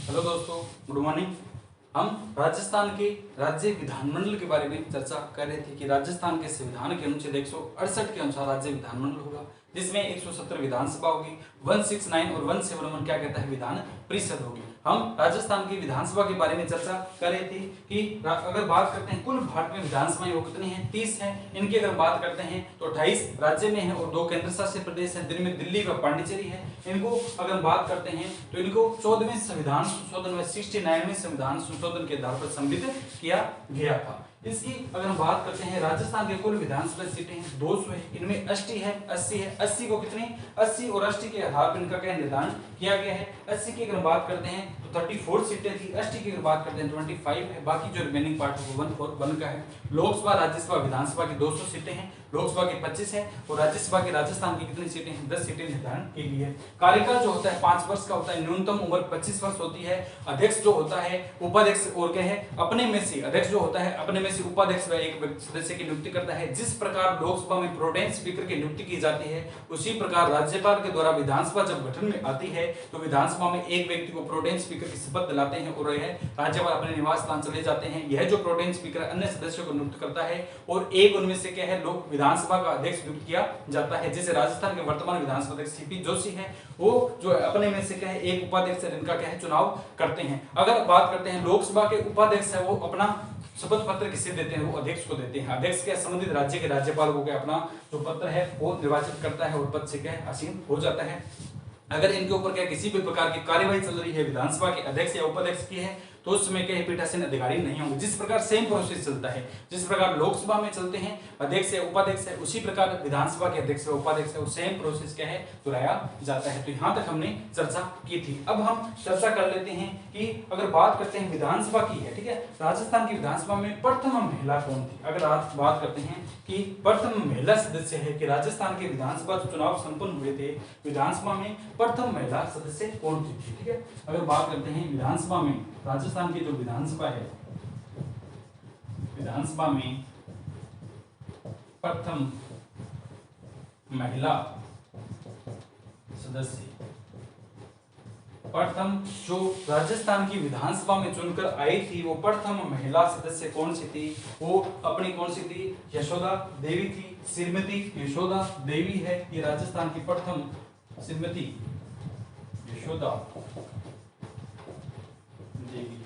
Hello दोस्तों, good morning. हम राजस्थान के राज्य विधानमंडल के बारे में चर्चा कर रहे थे कि राजस्थान के संविधान के अनुच्छेद 168 के अनुसार राज्य विधानमंडल होगा, जिसमें 170 विधानसभा होगी, 169 और 171 क्या कहता है, विधान परिषद होगी। हम राजस्थान की विधानसभा के बारे में चर्चा कर रहे थे कि अगर बात करते हैं कुल भारत में विधानसभाएं वो कितनी हैं, 30 हैं। इनकी अगर बात करते हैं तो 28 राज्य में है और 2 केंद्र शासित प्रदेश हैं, जिनमें दिल्ली व पांडिचेरी है। इनको अगर बात करते हैं तो इनको 14वें संविधान संशोधन में 69वें संविधान संशोधन के आधार पर सम्मिलित किया गया था। इसकी अगर हम बात करते हैं, राजस्थान के कुल विधानसभा सीटें हैं 200 है, इनमें 80 है, 80 है। 80 को कितनी, 80 और 80 के आधार पर इनका क्या निर्धारण किया गया है। 80 की अगर बात करते हैं तो 34 सीटें थी, 80 की अगर बात करते हैं 25 है, बाकी जो रिमेनिंग पार्ट है वो 141 का है। लोकसभा, राज्यसभा, विधानसभा की 200 सीटें हैं, लोकसभा की 25 है और राज्यसभा की राजस्थान की कितनी सीटें हैं, 10 सीटें निर्धारण की गई है। कार्यकाल जो होता है 5 वर्ष का होता है, न्यूनतम उम्र 25 वर्ष होती है। अध्यक्ष जो होता है, उपाध्यक्ष और क्या है, अपने में से अध्यक्ष जो होता है अपने में से उपाध्यक्ष व एक सदस्य की नियुक्ति करता है। जिस प्रकार लोकसभा में प्रोटेम स्पीकर की नियुक्ति की जाती है, उसी प्रकार राज्यपाल के द्वारा विधानसभा जब गठन में आती है तो विधानसभा में एक व्यक्ति को प्रोटेम स्पीकर की शपथ दिलाते हैं और यह राज्यपाल अपने निवास स्थान चले जाते हैं। यह जो प्रोटेम स्पीकर अन्य सदस्यों को नियुक्त करता है और एक उनमें से क्या है, लोक विधानसभा का अध्यक्ष नियुक्त किया जाता है। जैसे राजस्थान के वर्तमान विधानसभा अध्यक्ष सीपी जोशी है, वो जो अपने में से क्या है, एक उपाध्यक्ष है जिनका क्या है, चुनाव करते हैं। अगर बात करते हैं लोकसभा के उपाध्यक्ष है, वो अपना शपथ पत्र किसे देते हैं, वो अध्यक्ष को देते हैं। अध्यक्ष के संबंधित राज्य के राज्यपाल को क्या अपना जो पत्र है वो निर्वाचित करता है और पद से क्या आसीन हो जाता है। अगर इनके ऊपर क्या किसी भी प्रकार की कार्यवाही चल रही है विधानसभा के अध्यक्ष या उपाध्यक्ष की है, तो उस समय क्या पीठासीन अधिकारी नहीं होंगे। जिस प्रकार सेम प्रोसेस चलता है, जिस प्रकार लोकसभा में चलते हैं अध्यक्ष या उपाध्यक्ष है, उसी प्रकार विधानसभा के अध्यक्ष या उपाध्यक्ष है, सेम प्रोसेस क्या है, दोहराया जाता है। तो यहाँ तक हमने चर्चा की थी। अब हम चर्चा कर लेते हैं कि अगर बात करते हैं विधानसभा की है, ठीक है, राजस्थान की विधानसभा में प्रथम महिला कौन थी। अगर आप बात करते हैं कि प्रथम महिला सदस्य है कि राजस्थान के विधानसभा चुनाव संपन्न हुए थे, विधानसभा में प्रथम महिला सदस्य कौन थी, ठीक है। अगर बात करते हैं विधानसभा में, राजस्थान की जो विधानसभा है, विधानसभा में प्रथम महिला सदस्य, प्रथम जो राजस्थान की विधानसभा में चुनकर आई थी वो प्रथम महिला सदस्य कौन सी थी, वो अपनी कौन सी थी, यशोदा देवी थी। श्रीमती यशोदा देवी है ये राजस्थान की प्रथम, श्रीमती यशोदा देवी।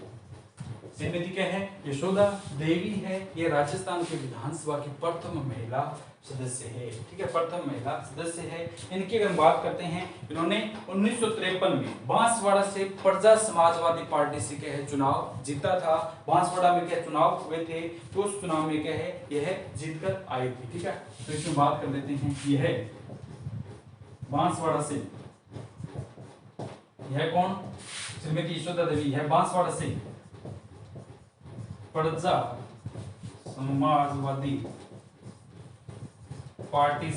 श्रीमती क्या है, यशोदा देवी है, ये राजस्थान के विधानसभा की प्रथम महिला सदस्य है, ठीक है, प्रथम महिला सदस्य है। इनकी अगर बात करते हैं, इन्होंने 1953 में बांसवाड़ा से प्रजा समाजवादी पार्टी से क्या है चुनाव जीता था। बांसवाड़ा में क्या चुनाव हुए थे, तो उस चुनाव में क्या है, यह जीतकर आई थी, ठीक है। तो इसमें बात कर लेते हैं, यह बांसवाड़ा से, यह कौन, श्रीमती यशोदा देवी है बांसवाड़ा से प्रजा समाजवादी पार्टी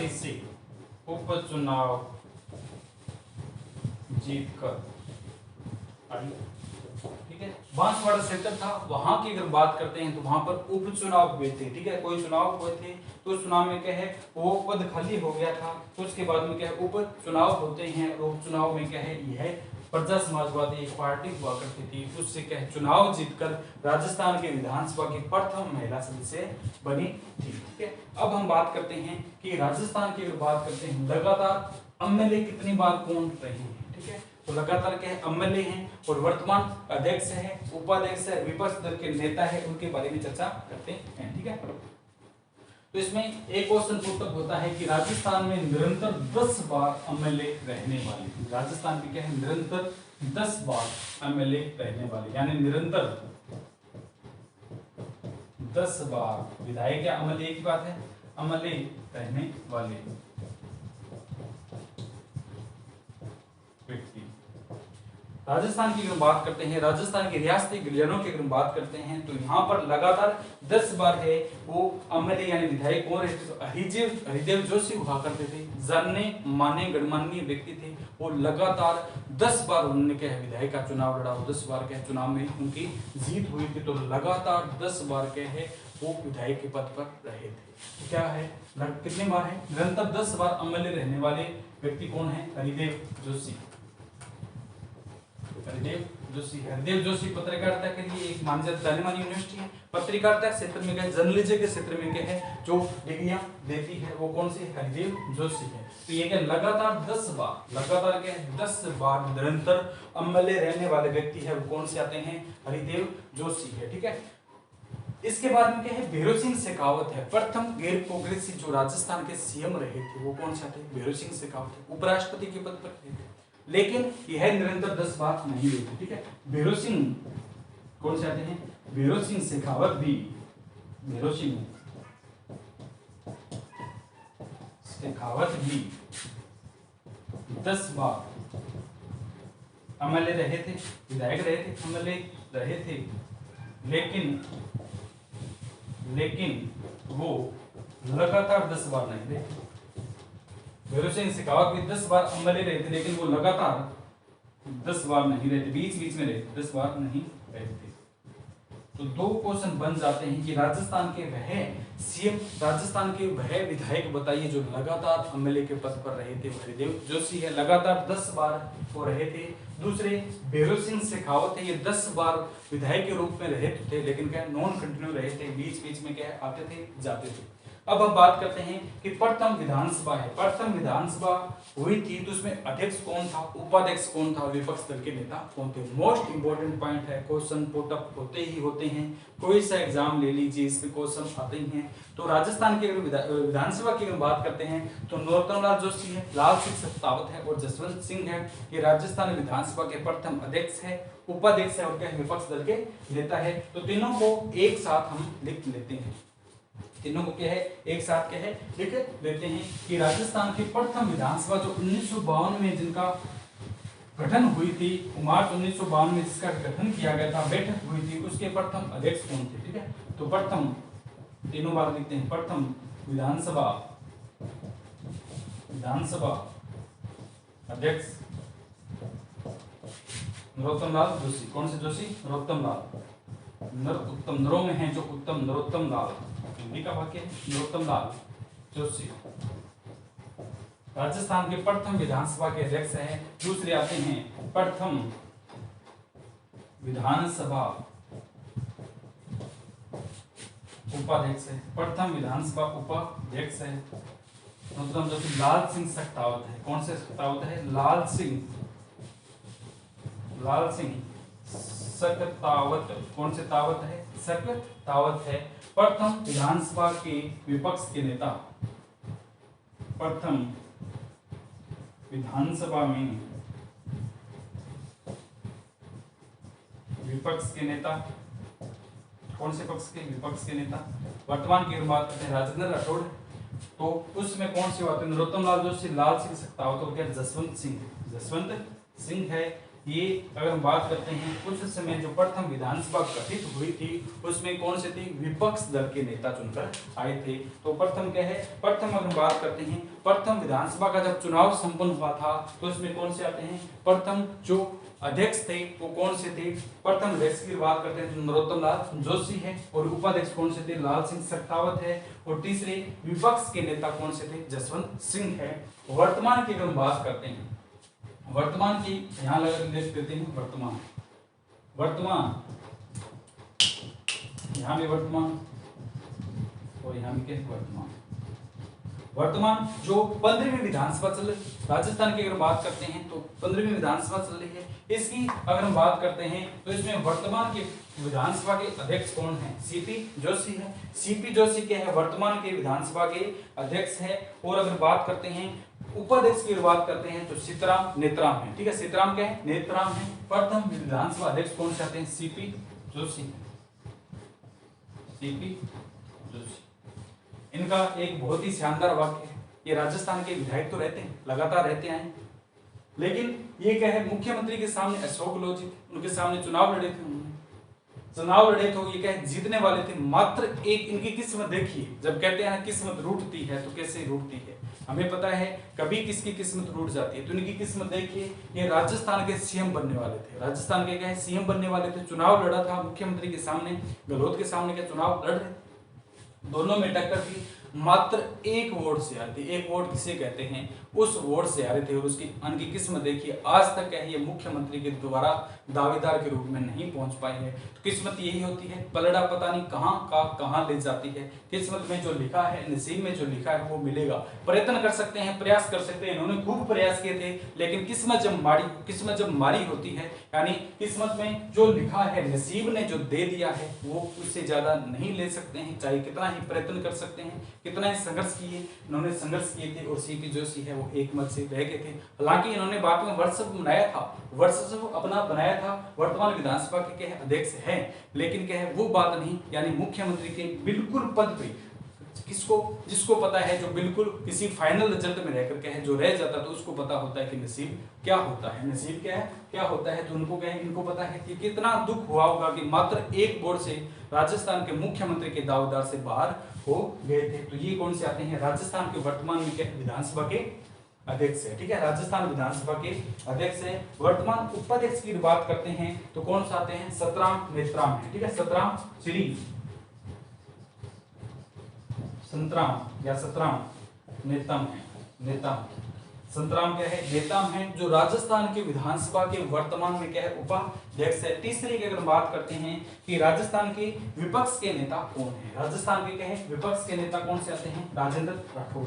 से उपचुनाव जीतकर आई, ठीक है। बांसवाड़ा सेक्टर था, वहां की अगर बात करते हैं तो वहां पर उपचुनाव हुए थे, ठीक है, कोई चुनाव हुए थे तो उस चुनाव में क्या है, वो पद खाली हो गया था, तो उसके बाद में क्या है उपचुनाव होते हैं और उपचुनाव में क्या है, यह प्रजा समाजवादी एक पार्टी हुआ करती थी, उससे क्या है चुनाव जीतकर राजस्थान के विधानसभा की प्रथम महिला सदस्य बनी थी, ठीक है। अब हम बात करते हैं कि राजस्थान की अगर बात करते हैं लगातार एमएलए कितनी बार कौन रहे हैं, ठीक है, तो लगातार क्या है एमएलए हैं और वर्तमान अध्यक्ष है, उपाध्यक्ष है, विपक्ष दल के नेता है, उनके बारे में चर्चा करते हैं, ठीक है। तो इसमें एक क्वेश्चन पुट होता है कि राजस्थान में निरंतर 10 बार एमएलए रहने वाले, राजस्थान में क्या है, निरंतर 10 बार एमएलए रहने वाले, यानी निरंतर 10 बार विधायक या एमएलए की बात है, एमएलए रहने वाले व्यक्ति। राजस्थान की अगर बात करते हैं, राजस्थान के रियासती गलियारों की अगर बात करते हैं तो यहाँ पर लगातार 10 बार है वो एमएलए यानी विधायक कौन रहते थे, हरिदेव जोशी हुआ करते थे, जाने माने गणमान्य व्यक्ति थे, वो लगातार 10 बार उन्होंने क्या है विधायक का चुनाव लड़ा, 10 बार क्या चुनाव में उनकी जीत हुई थी, तो लगातार 10 बार क्या है वो विधायक के पद पर रहे थे। क्या है, कितने बार है, निरंतर 10 बार एमएलए रहने वाले व्यक्ति कौन है, हरिदेव जोशी। हरिदेव जोशी। हरिदेव जोशी पत्रकारिता के लिए एक मानी जानी मानी यूनिवर्सिटी है। पत्रकारिता क्षेत्र में क्या है, जर्नलिज्म के क्षेत्र में क्या है जो डिग्रियां देती है वो कौन सी, हरिदेव जोशी है। तो ये क्या लगातार 10 बार, लगातार क्या है 10 बार निरंतर अमले रहने वाले व्यक्ति है वो कौन से आते हैं, हरिदेव जोशी है। ठीक है, इसके बाद में क्या है, भैरव सिंह शेखावत है। प्रथम गैर कांग्रेसी जो राजस्थान के सीएम रहे थे वो कौन से थे, भैरव सिंह शेखावत है। उपराष्ट्रपति के पद पर रहे थे, लेकिन यह निरंतर 10 बार नहीं हुए थे। ठीक है, भैरव सिंह कौन से आते हैं, भैरव सिंह शेखावत भी, भैरव सिंह शेखावत भी 10 बार एमएलए रहे थे, विधायक रहे थे, एमएलए रहे थे, लेकिन वो लगातार 10 बार नहीं रहे। भैरव सिंह शेखावत भी 10 बार एमएलए रहे थे, लेकिन वो लगातार 10 बार नहीं रहे थे, बीच बीच में रहे, 10 बार नहीं रहे थे। तो 2 क्वेश्चन बन जाते हैं कि राजस्थान के वह सीएम, राजस्थान के वह विधायक बताइए जो लगातार एमएलए के पद पर रहे थे, हरिदेव जोशी है, लगातार 10 बार वो रहे थे। दूसरे भैरव सिंह शेखावत है, ये 10 बार विधायक के रूप में रहे थे, लेकिन क्या नॉन कंटिन्यू रहे थे, बीच बीच में क्या आते थे जाते थे। अब हम बात करते हैं कि प्रथम विधानसभा है, प्रथम विधानसभा हुई थी तो उसमें अध्यक्ष कौन था, उपाध्यक्ष कौन था, विपक्ष दल के नेता कौन थे। मोस्ट इंपोर्टेंट पॉइंट है, क्वेश्चन पुटअप होते ही होते हैं, कोई सा एग्जाम ले लीजिए इसमें क्वेश्चन आते ही हैं। तो राजस्थान की विधानसभा की अगर बात करते हैं तो नरोत्तम लाल जोशी है, लाल सिंह शेखावत है और जसवंत सिंह है। ये राजस्थान विधानसभा के प्रथम अध्यक्ष है, उपाध्यक्ष है और क्या विपक्ष दल के नेता है। तो तीनों को एक साथ हम लिख लेते हैं, तीनों को क्या है एक साथ क्या है लिख लेते हैं कि राजस्थान की प्रथम विधानसभा जो 1952 में जिनका गठन हुई थी, मार्च 1952 में जिसका गठन किया गया था, बैठक हुई थी, उसके प्रथम अध्यक्ष कौन थे। ठीक है, तो प्रथम तीनों बार लिखते हैं, प्रथम विधानसभा अध्यक्ष नरोत्तम लाल जोशी। कौन से जोशी, नरोत्तम लाल, उत्तम नरों में है जो उत्तम, नरोत्तम लाल, हिंदी का वाक्य है, नरोत्तम लाल जोशी राजस्थान के प्रथम विधानसभा के अध्यक्ष हैं। दूसरे आते हैं प्रथम विधानसभा उपाध्यक्ष है, प्रथम विधानसभा उपाध्यक्ष है मतलब जो लाल सिंह शेखावत है। कौन से शेखावत है, लाल सिंह शेखावत। कौन से तावत है, शेखावत है। प्रथम विधानसभा के विपक्ष के नेता, प्रथम विधानसभा में विपक्ष के नेता, कौन से पक्ष के, विपक्ष के नेता। वर्तमान की बात करते हैं राजेंद्र राठौड़, तो उसमें कौन सी बात है, नरोत्तम लाल जोशी, लाल सिंह शेखावत और क्या जसवंत सिंह है। ये अगर हम बात करते हैं उस समय जो प्रथम विधानसभा गठित हुई थी उसमें कौन से थे, विपक्ष दल के नेता चुनकर आए थे। तो प्रथम क्या है, प्रथम अगर हम बात करते हैं प्रथम विधानसभा का जब चुनाव संपन्न हुआ था तो इसमें कौन से आते हैं, प्रथम जो अध्यक्ष थे वो कौन से थे, प्रथम अध्यक्ष की बात करते हैं तो नरोत्तम लाल जोशी है और उपाध्यक्ष कौन से थे, लाल सिंह शेखावत है और तीसरे विपक्ष के नेता कौन से थे, जसवंत सिंह है। वर्तमान की अगर हम बात करते हैं, वर्तमान की यहां लिख देते हैं, वर्तमान यहां भी वर्तमान और यहां भी क्या, वर्तमान जो 15वीं विधानसभा चल रही, राजस्थान की अगर बात करते हैं तो 15वीं विधानसभा चल रही है। इसकी अगर हम बात करते हैं तो इसमें वर्तमान के विधानसभा के अध्यक्ष कौन है, सीपी जोशी है। सीपी जोशी क्या है, वर्तमान के विधानसभा के अध्यक्ष है। और अगर बात करते हैं उपाध्यक्ष की बात करते हैं तो सीताराम नेत्राम है। ठीक है, सीताराम क्या है, नेत्राम है। प्रथम विधानसभा अध्यक्ष कौन से आते हैं, सीपी जोशी, सीपी जोशी। इनका एक बहुत ही शानदार वाक्य है, ये राजस्थान के विधायक तो रहते हैं, लगातार रहते हैं, लेकिन ये क्या है, मुख्यमंत्री के सामने अशोक गहलोत उनके सामने चुनाव लड़े थे, तो ये क्या है, जीतने वाले थे। मात्र एक इनकी किस्मत देखिए, जब कहते हैं किस्मत रूठती है तो कैसे रूठती है, हमें पता है कभी किसकी किस्मत रूठ जाती है, तो इनकी किस्मत देखिए, ये राजस्थान के सीएम बनने वाले थे, राजस्थान के क्या है सीएम बनने वाले थे। चुनाव लड़ा था मुख्यमंत्री के सामने, गहलोत के सामने क्या चुनाव लड़ रहे, दोनों में टक्कर थी। मात्र एक वोट से आ रही थी। एक वोट किसे कहते हैं, उस वोट से आ रहे थे। और उसकी उनकी किस्मत देखिए, आज तक क्या है, ये मुख्यमंत्री के द्वारा दावेदार के रूप में नहीं पहुंच पाई है। तो किस्मत यही होती है, पलड़ा पता नहीं कहां का कहां ले जाती है। किस्मत में जो लिखा है, नसीब में जो लिखा है वो मिलेगा। प्रयत्न कर सकते हैं, प्रयास कर सकते हैं, इन्होंने खूब प्रयास किए थे, लेकिन किस्मत जब मारी होती है, यानी किस्मत में जो लिखा है, नसीब ने जो दे दिया है, वो उससे ज्यादा नहीं ले सकते हैं। चाहे कितना ही प्रयत्न कर सकते हैं, कितना ही संघर्ष किए, इन्होंने संघर्ष किए थे और सीपी जोशी है वो एक मत से रह गए थे। हालांकि इन्होंने बाद में वर्चस्व बनाया था, वर्चस्व अपना बनाया था, वर्तमान विधानसभा के अध्यक्ष हैं, लेकिन क्या है वो बात नहीं, यानी मुख्यमंत्री के बिल्कुल पद पे जिसको पता है, जो बिल्कुल किसी फाइनल रिजल्ट में रहकर के है जो रह जाता है, तो उसको पता होता है कि नसीब क्या होता है, नसीब क्या होता है। तो उनको इनको पता है कि कितना दुख हुआ होगा कि मात्र एक वोट से राजस्थान के मुख्यमंत्री के दावेदार से बाहर हो गए थे। तो ये कौन से आते हैं, राजस्थान के वर्तमान में विधानसभा के अध्यक्ष है। ठीक है, राजस्थान विधानसभा के अध्यक्ष है। वर्तमान उपाध्यक्ष की बात करते हैं तो कौन सा आते हैं, सतराम नेत्राम है। ठीक है, सतराम श्री संतराम या सतराम नेतम है। संतराम क्या है, नेताम है, जो राजस्थान के विधानसभा के वर्तमान में क्या है, उपाध्यक्ष है। तीसरी की अगर बात करते हैं कि राजस्थान के विपक्ष के नेता कौन है, राजस्थान के क्या है, विपक्ष के नेता कौन से आते हैं, राजेंद्र राठौड़,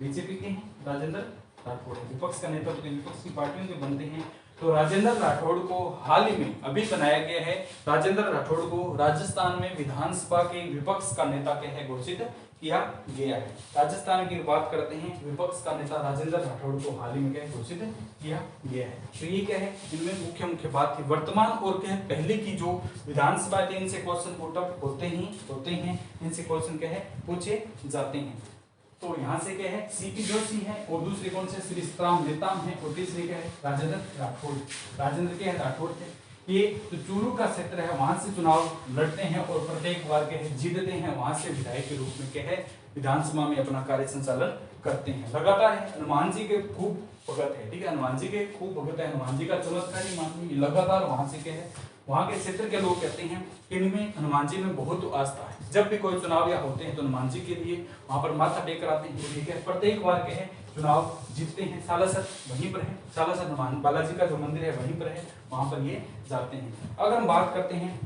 बीजेपी के हैं राजेंद्र राठौड़। विपक्ष का नेता तो विपक्ष की पार्टियों के बनते हैं। तो राजेंद्र राठौड़ को हाल ही में अभी बनाया गया है, राजेंद्र राठौड़ को राजस्थान में विधानसभा के विपक्ष का नेता क्या है, घोषित किया गया है। राजस्थान की बात करते हैं, विपक्ष का नेता राजेंद्र राठौड़ को हाल ही में क्या घोषित किया गया है। तो ये क्या है, इनमें मुख्य बात थी वर्तमान और क्या है, पहले की जो विधानसभा थी, इनसे क्वेश्चन पुट अप होते हैं, इनसे क्वेश्चन क्या है, पूछे जाते हैं। तो यहाँ से क्या है, सीपी जोशी है, और दूसरे कौन से, श्री सतराम नेताम है, और तीसरे क्या है, राजेंद्र राठौड़। राजेंद्र के राठौड़ थे ये। तो चूरू का क्षेत्र है, वहां से चुनाव लड़ते हैं और प्रत्येक बार क्या है, जीतते हैं। वहां से विधायक के रूप में क्या है, विधानसभा में अपना कार्य संचालन करते हैं। लगातार है, हनुमान जी के खूब भगत है। ठीक है, हनुमान जी के खूब भगत है, हनुमान जी का चमत्कारी मानवीय लगातार वहां से क्या है, वहां के क्षेत्र के लोग कहते हैं कि इनमें हनुमान जी में बहुत आस्था है। जब भी कोई चुनाव या होते हैं तो हनुमान जी के लिए वहां पर माथा टेक कर आते हैं। ठीक है, प्रत्येक बार के है चुनाव जीतते हैं। सालासर वहीं पर है, सालासर हनुमान बालाजी का जो मंदिर है वहीं पर है, वहां पर ये जाते हैं। अगर हम बात करते हैं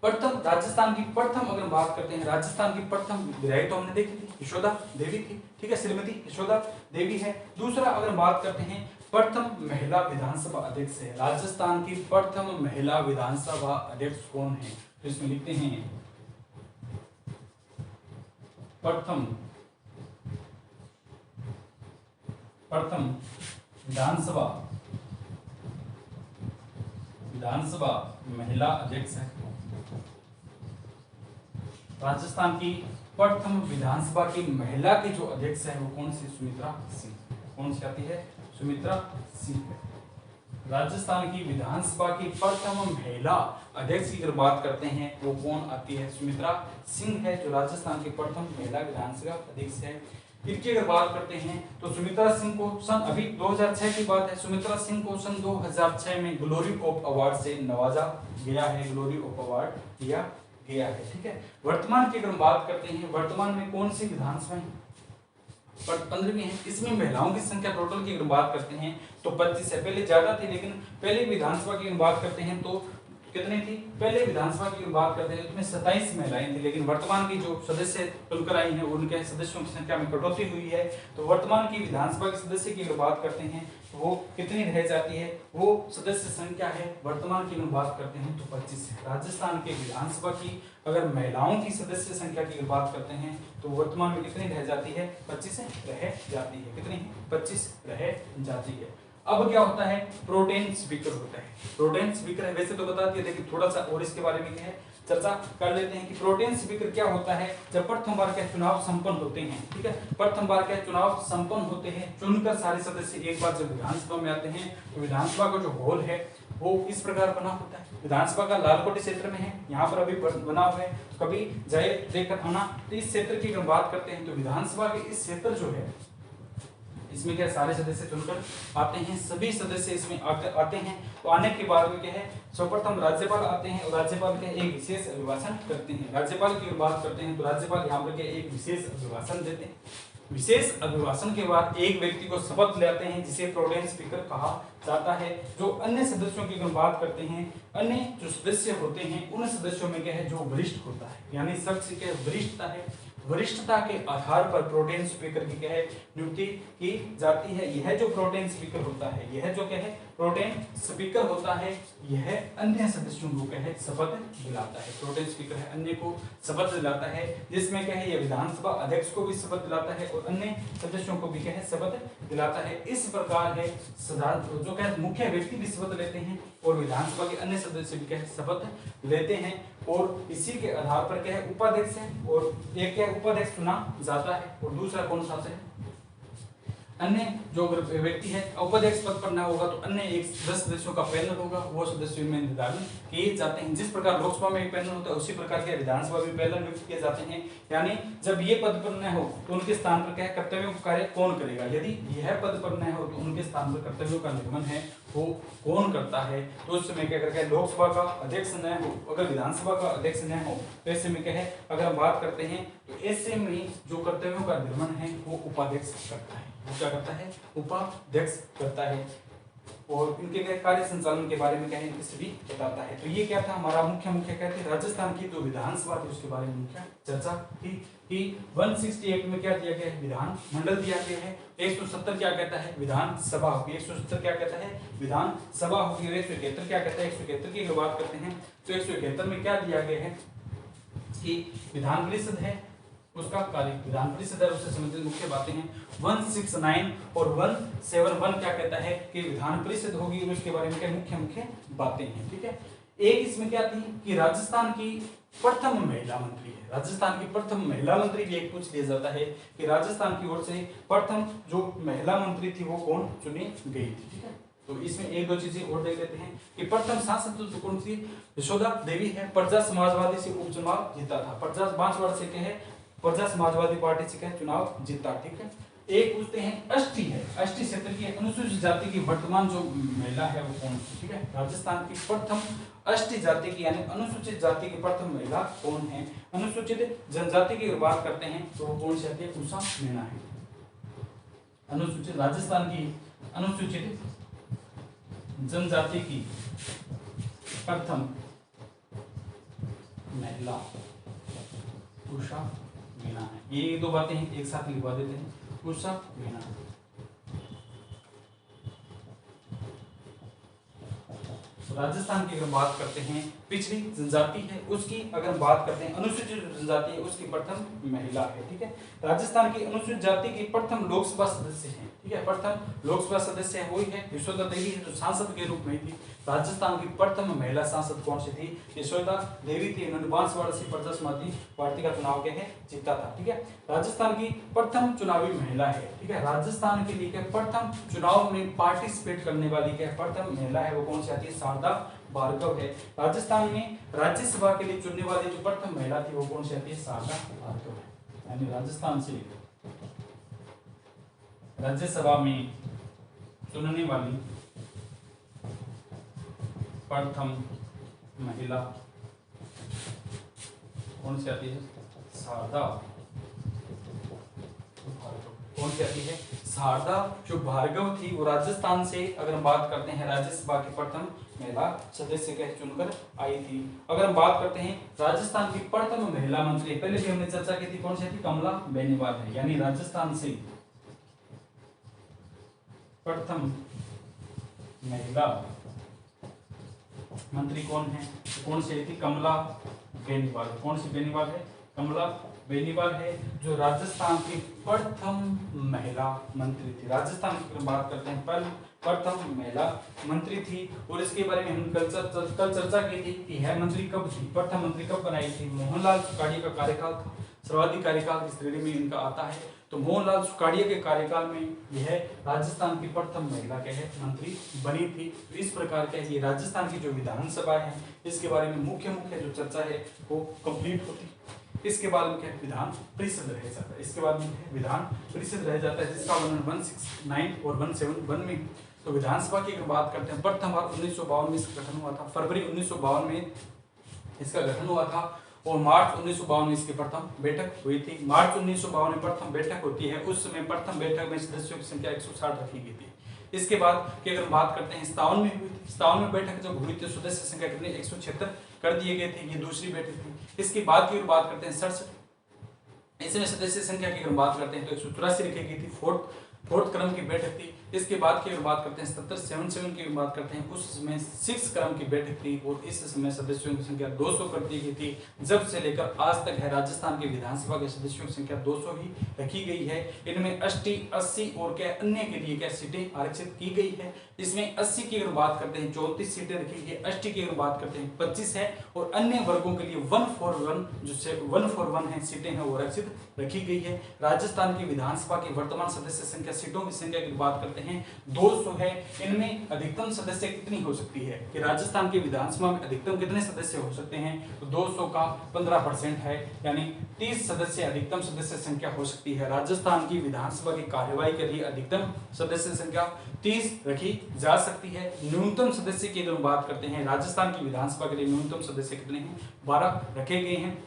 प्रथम राजस्थान की प्रथम अगर हम बात करते हैं, राजस्थान की प्रथम विधायक तो हमने देखी थी, यशोदा देवी थी। ठीक है, श्रीमती यशोदा देवी है। दूसरा अगर बात करते हैं, प्रथम महिला विधानसभा अध्यक्ष है। राजस्थान की प्रथम महिला विधानसभा अध्यक्ष कौन है, तो इसमें लिखते हैं प्रथम विधानसभा महिला अध्यक्ष है। राजस्थान की प्रथम विधानसभा की महिला की जो अध्यक्ष है वो कौन सी, सुमित्रा सिंह। कौन सी आती है, सुमित्रा सिंह है। राजस्थान की विधानसभा की प्रथम महिला अध्यक्ष की अगर बात करते हैं वो कौन आती है, सुमित्रा सिंह है, जो राजस्थान की प्रथम महिला विधानसभा अध्यक्ष है। इनकी अगर बात करते हैं तो सुमित्रा सिंह को सन अभी 2006 की बात है, सुमित्रा सिंह को सन 2006 में ग्लोरी ऑफ अवार्ड से नवाजा गया है, ग्लोरी ऑफ अवार्ड दिया गया है। ठीक है, वर्तमान की अगर हम बात करते हैं, वर्तमान में कौन सी विधानसभाएं 15वीं है। इसमें महिलाओं की संख्या टोटल की अगर बात करते हैं तो 25 है, पहले ज्यादा थी, लेकिन पहले विधानसभा की बात करते हैं तो कितनी थी, पहले विधानसभा की बात करते हैं उसमें 27 महिलाएं थी, लेकिन वर्तमान की जो सदस्य चुनकर आई हैं उनके सदस्यों की संख्या में कटौती हुई है। तो वर्तमान की विधानसभा के सदस्य की अगर बात करते हैं तो वो कितनी रह जाती है, वो सदस्य संख्या है वर्तमान की अगर बात करते हैं तो 25 है। राजस्थान के विधानसभा की अगर महिलाओं की सदस्य संख्या की बात करते हैं तो वर्तमान में कितनी रह जाती है, 25 रह जाती है। कितनी, 25 रह जाती है। अब क्या होता है, प्रोटेन स्पीकर होता है। प्रोटेन स्पीकर है, वैसे तो बता दिया, लेकिन थोड़ा सा और इसके बारे में क्या है चर्चा कर लेते हैं कि प्रोटेन स्पीकर क्या होता है। जब प्रथम बार के चुनाव संपन्न होते हैं, ठीक है, प्रथम बार के चुनाव संपन्न होते हैं, चुनकर सारे सदस्य एक बार जब विधानसभा में आते हैं तो विधानसभा का जो हॉल है वो इस प्रकार बना होता है। विधानसभा का लालकोटी क्षेत्र में है, यहाँ पर अभी बना हुआ है, तो कभी जाए देखकर आना। तो इस क्षेत्र की अगर बात करते हैं तो विधानसभा के इस क्षेत्र जो है इसमें क्या सारे सदस्य चुनकर आते हैं, सभी सदस्य इसमें आते हैं। तो आने के बाद में क्या है, सर्वप्रथम राज्यपाल आते हैं और राज्यपाल के एक विशेष अभिभाषण करते हैं। राज्यपाल की बात करते हैं तो राज्यपाल यहाँ पर एक विशेष अभिभाषण देते हैं। विशेष अभिभाषण के बाद एक व्यक्ति को शपथ लेते हैं जिसे प्रोटेम स्पीकर कहा जाता है। जो अन्य सदस्यों की अगर बात करते हैं, अन्य जो सदस्य होते हैं उन सदस्यों में क्या है, जो वरिष्ठ होता है, यानी शख्स की वरिष्ठता है, वरिष्ठता के आधार पर प्रोटेम स्पीकर की क्या है, नियुक्ति की जाती है। यह जो प्रोटेम स्पीकर होता है, यह जो क्या है प्रोटेम स्पीकर होता है, यह अन्य सदस्यों को क्या है शपथ दिलाता है। प्रोटेम स्पीकर है, अन्य को शपथ दिलाता है, जिसमें क्या है, यह विधानसभा अध्यक्ष को भी शपथ दिलाता है और अन्य सदस्यों को भी क्या है शपथ दिलाता है। इस प्रकार है जो क्या है मुख्य व्यक्ति भी शपथ लेते हैं और विधानसभा के अन्य सदस्य भी क्या है शपथ लेते हैं। और इसी के आधार पर क्या है उपाध्यक्ष है, और एक क्या है उपाध्यक्ष चुना जाता है और दूसरा कौन सा है, अन्य जो व्यक्ति है उपाध्यक्ष पद पर न होगा तो अन्य 10 सदस्यों का पैनल होगा, वो सदस्य में निर्धारण किए जाते हैं। जिस प्रकार लोकसभा में एक पैनल होता है उसी प्रकार के विधानसभा में पैनल नियुक्त किए जाते हैं। यानी जब ये पद पर न हो तो उनके स्थान पर क्या है कर्तव्यों का कार्य कौन करेगा, यदि यह पद पर न हो तो उनके स्थान पर कर्तव्यों का निर्वहन है वो कौन करता है। तो उस समय क्या करके लोकसभा का अध्यक्ष न हो, अगर विधानसभा का अध्यक्ष न हो तो ऐसे में क्या है, अगर हम बात करते हैं तो ऐसे में जो कर्तव्यों का निर्वहन है वो उपाध्यक्ष करता है। वो क्या करता है, उपाध्यक्ष करता है और इनके क्या कार्य संचालन के बारे में क्या है सभी बताता है। तो ये क्या था हमारा मुख्य क्या थे, राजस्थान की जो विधानसभा थी उसके बारे में मुख्य चर्चा थी कि 168 में क्या दिया गया है, विधान मंडल दिया गया है। 170 क्या कहता है, विधानसभा होगी। 170 क्या कहता है, विधानसभा होगी। 171 क्या कहता है, 171 की अगर बात करते हैं तो 171 में क्या दिया गया है कि विधान परिषद है, उसका कार्य विधान परिषद है, उससे संबंधित मुख्य बातें हैं। 169 और 171 क्या कहता है कि विधान परिषद होगी और उसके बारे में क्या मुख्य बातें हैं। ठीक है, एक इसमें क्या थी कि राजस्थान की प्रथम महिला मंत्री है, राजस्थान की प्रथम महिला मंत्री भी एक पूछ लिया जाता है कि राजस्थान की ओर से प्रथम जो महिला मंत्री थी वो कौन चुनी गई थी। ठीक है, तो इसमें एक दो चीजें और देख लेते हैं कि प्रथम सांसद तो कौन सी, यशोदा देवी है, प्रजा समाजवादी से उपचुनाव जीता था। प्रजा बांसवाड़ा से क्या है, प्रजा समाजवादी पार्टी से क्या चुनाव जीता। ठीक है, एक पूछते हैं अष्टी है, अष्टी क्षेत्र की अनुसूचित जाति की वर्तमान जो महिला है वो कौन सी। ठीक है, राजस्थान की प्रथम अष्टी जाति की यानी अनुसूचित जाति की प्रथम महिला कौन है। अनुसूचित जनजाति की बात करते हैं तो वो कौन सी आती है, उषा मीणा है। अनुसूचित राजस्थान की अनुसूचित जनजाति की प्रथम महिला उषा मीणा है। ये दो बातें एक साथ लिखवा देते हैं, उषा मीणा। राजस्थान की अगर बात करते हैं पिछड़ी जनजाति है उसकी अगर बात करते हैं अनुसूचित जनजाति है उसकी प्रथम महिला है। ठीक है, राजस्थान की अनुसूचित जाति की प्रथम लोकसभा सदस्य है। ठीक है, प्रथम लोकसभा सदस्य है वही है यशोदा देवी है जो सांसद के रूप में थी। राजस्थान की प्रथम महिला सांसद कौन सी थी, यशोदा देवी थी। उन्होंने बांसवाड़ा से प्रजा समाजवादी पार्टी का चुनाव क्या है जीता था। ठीक है, राजस्थान की प्रथम चुनावी महिला है। ठीक है, राजस्थान के लिए प्रथम चुनाव में पार्टिसिपेट करने वाली क्या प्रथम महिला है वो कौन सी आती है, शारदा भार्गव है। राजस्थान में राज्यसभा के लिए चुनने वाली जो प्रथम महिला थी वो कौन सी आती है, शारदा भार्गव है। यानी राजस्थान से राज्यसभा में चुनने वाली प्रथम महिला कौन सी आती है, शारदा कौन सी आती है, शारदा जो भार्गव थी वो राजस्थान से अगर हम बात करते हैं राज्यसभा की प्रथम महिला सदस्य कह चुनकर आई थी। अगर हम बात करते हैं राजस्थान की प्रथम महिला मंत्री, पहले भी हमने चर्चा की थी, कौन सी थी, कमला बेनीवाल है। यानी राजस्थान से प्रथम महिला मंत्री कौन है, कौन सी थी, कमला बेनीवाल। कौन सी बेनीवाल है, कमला बेनीवाल है जो राजस्थान की प्रथम महिला मंत्री थी। राजस्थान की बात करते हैं प्रथम महिला मंत्री थी। और इसके बारे में हम कल चर्चा की थी कि यह मंत्री कब थी, प्रथम मंत्री कब बनाई थी। मोहनलाल सुखाड़िया का कार्यकाल था, सर्वाधिक कार्यकाल की श्रेणी में इनका आता है। तो मोहनलाल सुखाड़िया के कार्यकाल में यह राजस्थान की प्रथम महिला के मंत्री बनी थी। तो इस प्रकार के ये राजस्थान की जो विधानसभा है इसके बारे में मुख्य जो चर्चा है वो कंप्लीट होती। इसके बाद में क्या है, विधान परिषद रह जाता है। इसके बाद में क्या है, विधान परिषद रह जाता है, जिसका वर्णन 169 और 171 में। तो विधानसभा की अगर बात करते हैं, प्रथम बार 1952 में इसका गठन हुआ था, फरवरी 1952 में इसका गठन हुआ था और मार्च 1952 में इसकी प्रथम बैठक हुई थी। मार्च 1952 में प्रथम बैठक होती है, उस समय प्रथम बैठक में सदस्यों की संख्या 160 रखी गई थी। इसके बाद की अगर बात करते हैं 57 में हुई थी, 57 में बैठक जब हुई थी सदस्य संख्या कितनी 176 कर दिए गए थे, ये दूसरी बैठक थी। इसके बाद की अगर बात करते हैं 67, इसमें सदस्य संख्या की अगर बात करते हैं तो 184 रखी गई थी, फोर्थ क्रम की बैठक थी। इसके बाद की अगर बात करते हैं 77 की बात करते हैं, उस समय 6 क्रम की बैठक थी और इस समय सदस्यों की संख्या 200 कर दी गई थी। जब से लेकर आज तक है राजस्थान की विधानसभा के सदस्यों की संख्या 200 ही रखी गई है। इनमें 80 और क्या अन्य के लिए क्या सीटें आरक्षित की गई है। इसमें 80 की अगर बात करते हैं 34 सीटें रखी गई, 80 की अगर बात करते हैं 25 है और अन्य वर्गों के लिए 141 जो 141 है सीटें हैं वो आरक्षित रखी गई है। राजस्थान की विधानसभा की वर्तमान सदस्य संख्या, सीटों की संख्या की बात करते हैं 200 है। इनमें अधिकतम सदस्य कितनी हो सकती है कि राजस्थान की विधानसभा में अधिकतम कितने सदस्य हो सकते हैं, तो 200 का 15% है, यानी 30 सदस्य अधिकतम सदस्य संख्या हो सकती है। राजस्थान की विधानसभा की कार्यवाही के लिए अधिकतम सदस्य संख्या 30 रखी जा सकती है। न्यूनतम सदस्य की अगर बात करते हैं, राजस्थान की विधानसभा के लिए न्यूनतम सदस्य कितने हैं, 12 रखे गए हैं।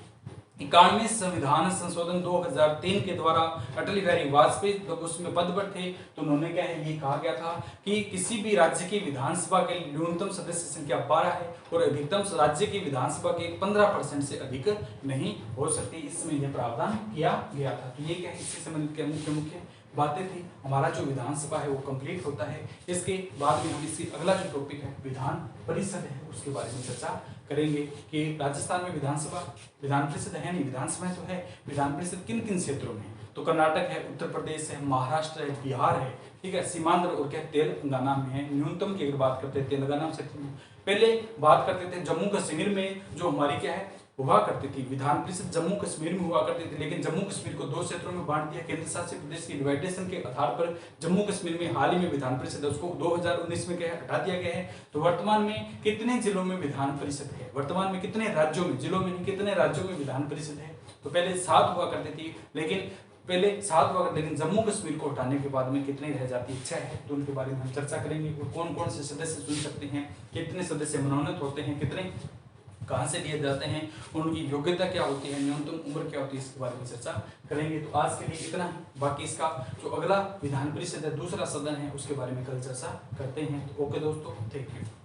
91 संविधान संशोधन 2003 के द्वारा अटल बिहारी वाजपेयी जब उसमें पद पर थे तो उन्होंने क्या है ये कहा गया था कि किसी भी राज्य की विधानसभा के न्यूनतम सदस्य संख्या 12 है और अधिकतम राज्य की विधानसभा के 15% से अधिक नहीं हो सकती। इसमें यह प्रावधान किया गया था। तो ये क्या है, इससे संबंधित मुख्य बातें थी। हमारा जो विधानसभा है वो कंप्लीट होता है। इसके बाद में हम इसकी अगला जो टॉपिक है विधान परिषद है उसके बारे में चर्चा करेंगे कि राजस्थान में विधान परिषद है नहीं, विधानसभा तो है, विधान परिषद किन किन क्षेत्रों में, तो कर्नाटक है, उत्तर प्रदेश है, महाराष्ट्र है, बिहार है, ठीक है, सीमांध्र और क्या तेलंगाना में है। न्यूनतम की अगर बात करते हैं तेलंगाना क्षेत्र में, पहले बात करते थे जम्मू कश्मीर में जो हमारी क्या है हुआ करती थी विधान परिषद, जम्मू कश्मीर में हुआ करती थी, लेकिन जम्मू कश्मीर को 2 क्षेत्रों में बांट दिया केंद्र शासित प्रदेश की डिवाइडेशन के आधार पर। जम्मू कश्मीर में हाल ही में विधान परिषद उसको 2019 में क्या हटा दिया गया है। तो वर्तमान में कितने जिलों में विधान परिषद है, वर्तमान में कितने राज्यों में, जिलों में नहीं कितने राज्यों में विधान परिषद है, तो पहले 7 हुआ करती थी, लेकिन जम्मू कश्मीर को हटाने के बाद में कितने रह जाती है, 6 है। तो उनके बारे में हम चर्चा करेंगे, कौन कौन से सदस्य चुन सकते हैं, कितने सदस्य मनोनीत होते हैं, कितने कहाँ से दिए जाते हैं, उनकी योग्यता क्या होती है, न्यूनतम उम्र क्या होती है, इसके बारे में चर्चा करेंगे। तो आज के लिए इतना ही, बाकी इसका जो अगला विधान परिषद है दूसरा सदन है उसके बारे में कल चर्चा करते हैं। तो ओके दोस्तों, थैंक यू।